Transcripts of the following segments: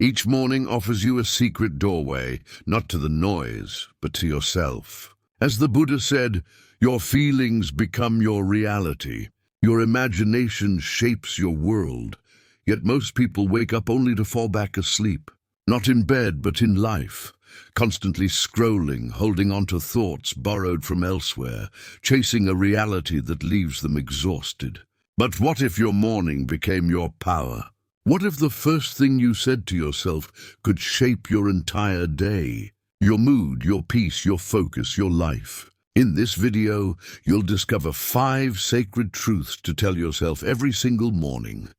Each morning offers you a secret doorway, not to the noise, but to yourself. As the Buddha said, your feelings become your reality. Your imagination shapes your world. Yet most people wake up only to fall back asleep. Not in bed, but in life. Constantly scrolling, holding on to thoughts borrowed from elsewhere, chasing a reality that leaves them exhausted. But what if your morning became your power? What if the first thing you said to yourself could shape your entire day? Your mood, your peace, your focus, your life. In this video, you'll discover 5 sacred truths to tell yourself every single morning,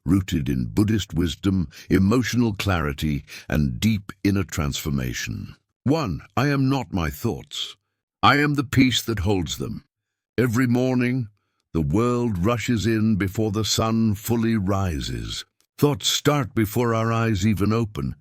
rooted in Buddhist wisdom, emotional clarity, and deep inner transformation. 1. I am not my thoughts. I am the peace that holds them. Every morning, the world rushes in before the sun fully rises. Thoughts start before our eyes even open.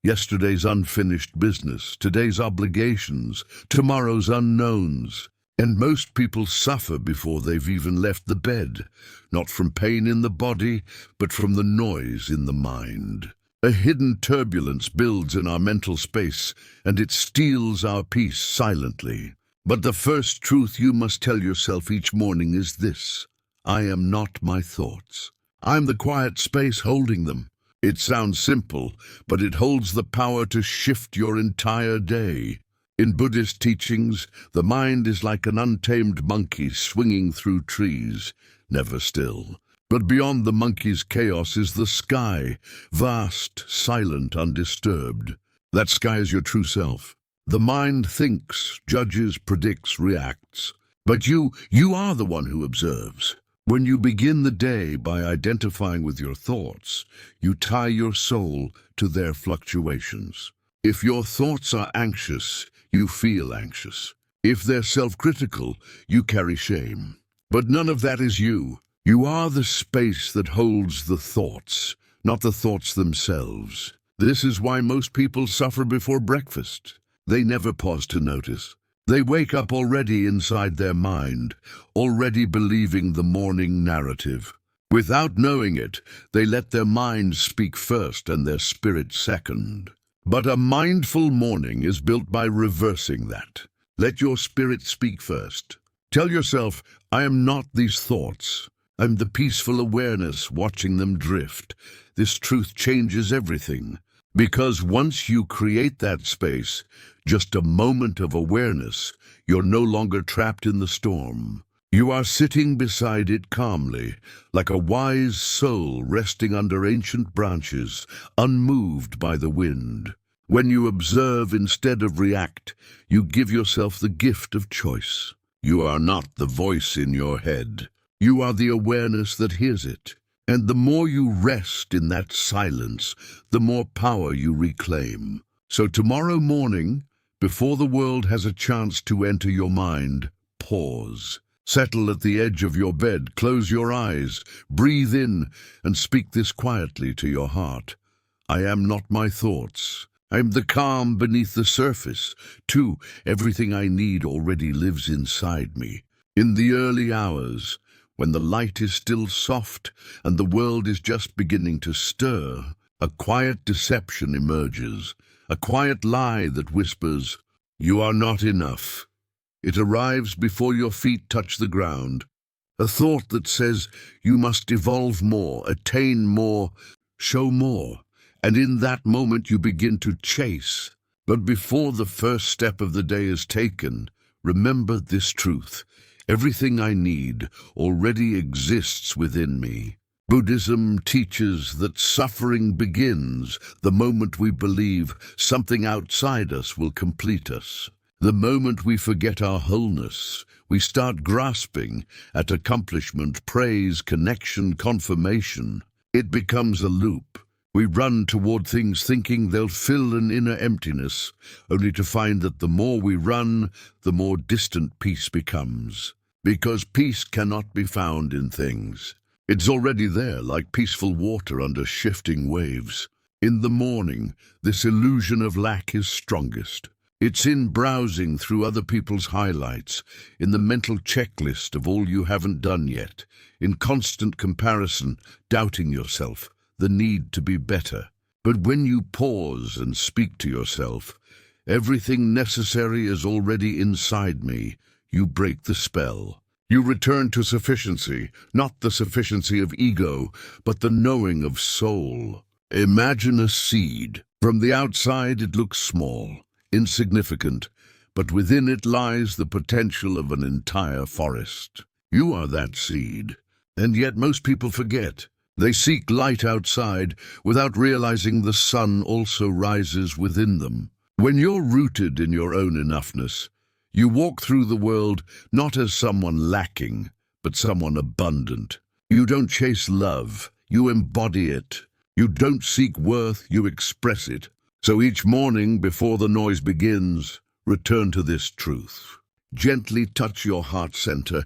Yesterday's unfinished business, today's obligations, tomorrow's unknowns. And most people suffer before they've even left the bed, not from pain in the body, but from the noise in the mind. A hidden turbulence builds in our mental space, and it steals our peace silently. But the first truth you must tell yourself each morning is this: I am not my thoughts. I'm the quiet space holding them. It sounds simple, but it holds the power to shift your entire day. In Buddhist teachings, the mind is like an untamed monkey swinging through trees, never still. But beyond the monkey's chaos is the sky, vast, silent, undisturbed. That sky is your true self. The mind thinks, judges, predicts, reacts. But you are the one who observes. When you begin the day by identifying with your thoughts, you tie your soul to their fluctuations. If your thoughts are anxious, you feel anxious. If they're self-critical, you carry shame. But none of that is you. You are the space that holds the thoughts, not the thoughts themselves. This is why most people suffer before breakfast. They never pause to notice. They wake up already inside their mind, already believing the morning narrative. Without knowing it, they let their mind speak first and their spirit second. But a mindful morning is built by reversing that. Let your spirit speak first. Tell yourself, I am not these thoughts. I'm the peaceful awareness watching them drift. This truth changes everything. Because once you create that space, just a moment of awareness, you're no longer trapped in the storm. You are sitting beside it calmly, like a wise soul resting under ancient branches, unmoved by the wind. When you observe instead of react, you give yourself the gift of choice. You are not the voice in your head. You are the awareness that hears it. And the more you rest in that silence, the more power you reclaim. So tomorrow morning, before the world has a chance to enter your mind, pause. Settle at the edge of your bed, close your eyes, breathe in, and speak this quietly to your heart. I am not my thoughts. I am the calm beneath the surface. 2. Everything I need already lives inside me. In the early hours, when the light is still soft and the world is just beginning to stir, a quiet deception emerges, a quiet lie that whispers, you are not enough. It arrives before your feet touch the ground, a thought that says you must evolve more, attain more, show more, and in that moment you begin to chase. But before the first step of the day is taken, remember this truth. Everything I need already exists within me. Buddhism teaches that suffering begins the moment we believe something outside us will complete us. The moment we forget our wholeness, we start grasping at accomplishment, praise, connection, confirmation. It becomes a loop. We run toward things thinking they'll fill an inner emptiness, only to find that the more we run, the more distant peace becomes. Because peace cannot be found in things. It's already there, like peaceful water under shifting waves. In the morning, this illusion of lack is strongest. It's in browsing through other people's highlights, in the mental checklist of all you haven't done yet, in constant comparison, doubting yourself, the need to be better. But when you pause and speak to yourself, everything necessary is already inside me. You break the spell. You return to sufficiency, not the sufficiency of ego, but the knowing of soul. Imagine a seed. From the outside it looks small, insignificant, but within it lies the potential of an entire forest. You are that seed, and yet most people forget. They seek light outside without realizing the sun also rises within them. When you're rooted in your own enoughness, you walk through the world not as someone lacking, but someone abundant. You don't chase love, you embody it. You don't seek worth, you express it. So each morning before the noise begins, return to this truth. Gently touch your heart center.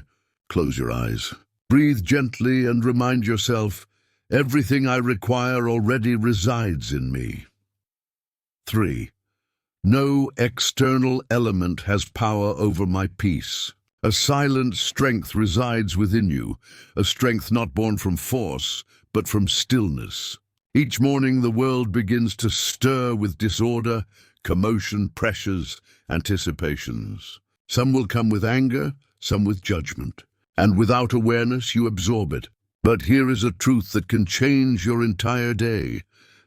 Close your eyes. Breathe gently and remind yourself, everything I require already resides in me. 3. No external element has power over my peace. A silent strength resides within you, a strength not born from force, but from stillness. Each morning the world begins to stir with disorder, commotion, pressures, anticipations. Some will come with anger, some with judgment. And without awareness you absorb it. But here is a truth that can change your entire day.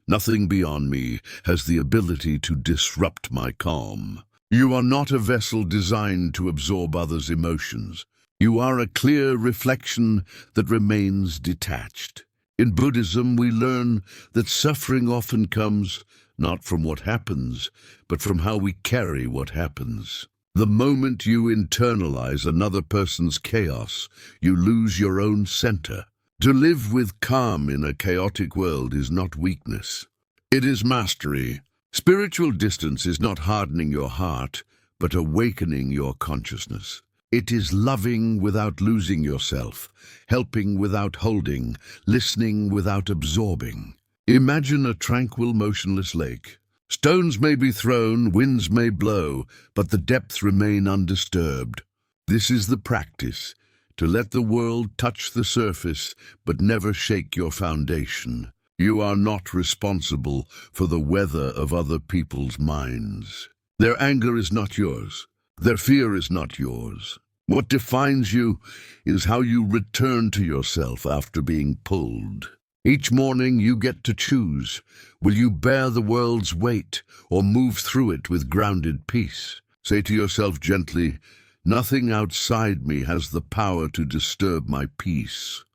Nothing beyond me has the ability to disrupt my calm. You are not a vessel designed to absorb others' emotions. You are a clear reflection that remains detached. In Buddhism, we learn that suffering often comes not from what happens, but from how we carry what happens. The moment you internalize another person's chaos, you lose your own center. To live with calm in a chaotic world is not weakness. It is mastery. Spiritual distance is not hardening your heart, but awakening your consciousness. It is loving without losing yourself, helping without holding, listening without absorbing. Imagine a tranquil, motionless lake. Stones may be thrown, winds may blow, but the depths remain undisturbed. This is the practice, to let the world touch the surface, but never shake your foundation. You are not responsible for the weather of other people's minds. Their anger is not yours. Their fear is not yours. What defines you is how you return to yourself after being pulled. Each morning you get to choose. Will you bear the world's weight or move through it with grounded peace? Say to yourself gently, nothing outside me has the power to disturb my peace.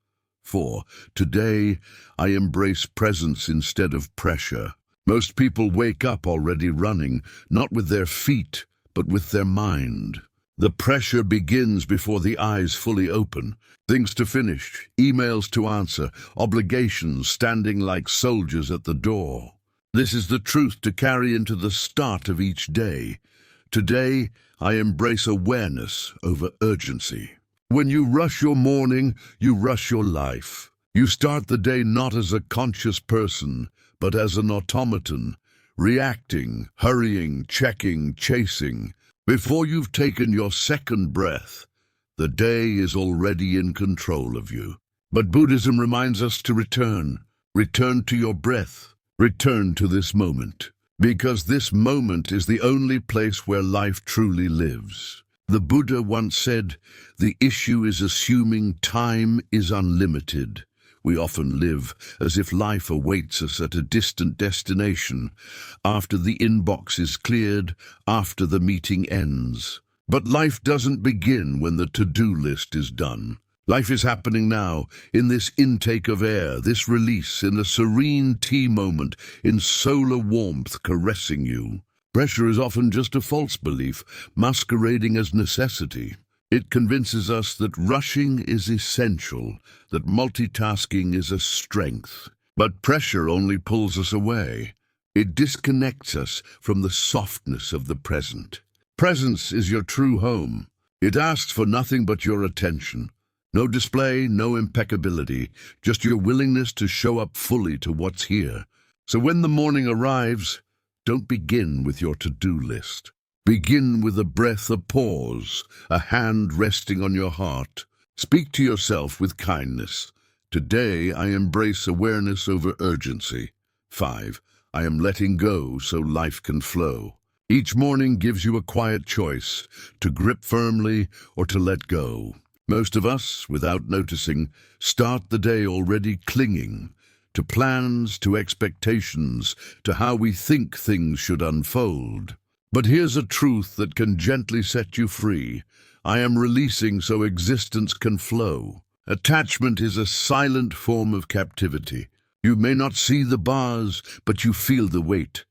4. Today, I embrace presence instead of pressure. Most people wake up already running, not with their feet, but with their mind. The pressure begins before the eyes fully open. Things to finish, emails to answer, obligations standing like soldiers at the door. This is the truth to carry into the start of each day. Today, I embrace awareness over urgency. When you rush your morning, you rush your life. You start the day not as a conscious person, but as an automaton, reacting, hurrying, checking, chasing. Before you've taken your second breath, the day is already in control of you. But Buddhism reminds us to return to your breath, return to this moment. Because this moment is the only place where life truly lives. The Buddha once said, the issue is assuming time is unlimited. We often live as if life awaits us at a distant destination, after the inbox is cleared, after the meeting ends. But life doesn't begin when the to-do list is done. Life is happening now, in this intake of air, this release, in a serene tea moment, in solar warmth caressing you. Pressure is often just a false belief, masquerading as necessity. It convinces us that rushing is essential, that multitasking is a strength. But pressure only pulls us away. It disconnects us from the softness of the present. Presence is your true home. It asks for nothing but your attention. No display, no impeccability, just your willingness to show up fully to what's here. So when the morning arrives, don't begin with your to-do list. Begin with a breath, a pause, a hand resting on your heart. Speak to yourself with kindness. Today I embrace awareness over urgency. 5. I am letting go so life can flow. Each morning gives you a quiet choice to grip firmly or to let go. Most of us, without noticing, start the day already clinging to plans, to expectations, to how we think things should unfold. But here's a truth that can gently set you free. I am releasing so existence can flow. Attachment is a silent form of captivity. You may not see the bars, but you feel the weight,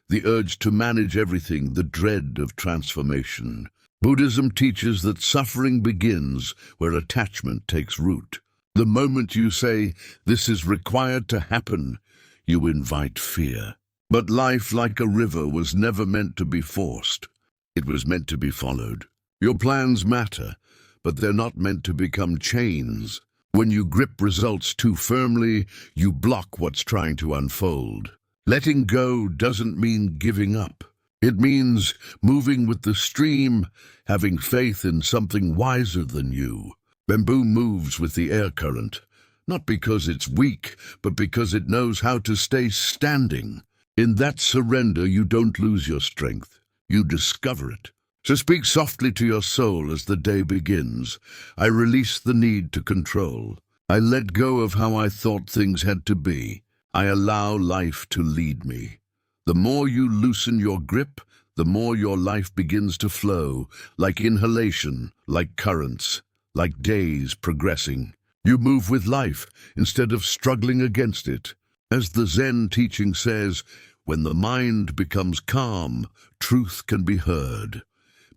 the urge to manage everything, the dread of transformation. Buddhism teaches that suffering begins where attachment takes root. The moment you say, "This is required to happen," you invite fear. But life, like a river, was never meant to be forced. It was meant to be followed. Your plans matter, but they're not meant to become chains. When you grip results too firmly, you block what's trying to unfold. Letting go doesn't mean giving up. It means moving with the stream, having faith in something wiser than you. Bamboo moves with the air current, not because it's weak, but because it knows how to stay standing. In that surrender, you don't lose your strength. You discover it. So speak softly to your soul as the day begins. I release the need to control. I let go of how I thought things had to be. I allow life to lead me. The more you loosen your grip, the more your life begins to flow, like inhalation, like currents, like days progressing. You move with life instead of struggling against it. As the Zen teaching says, when the mind becomes calm, truth can be heard.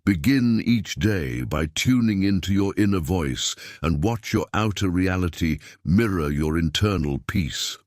Begin each day by tuning into your inner voice and watch your outer reality mirror your internal peace.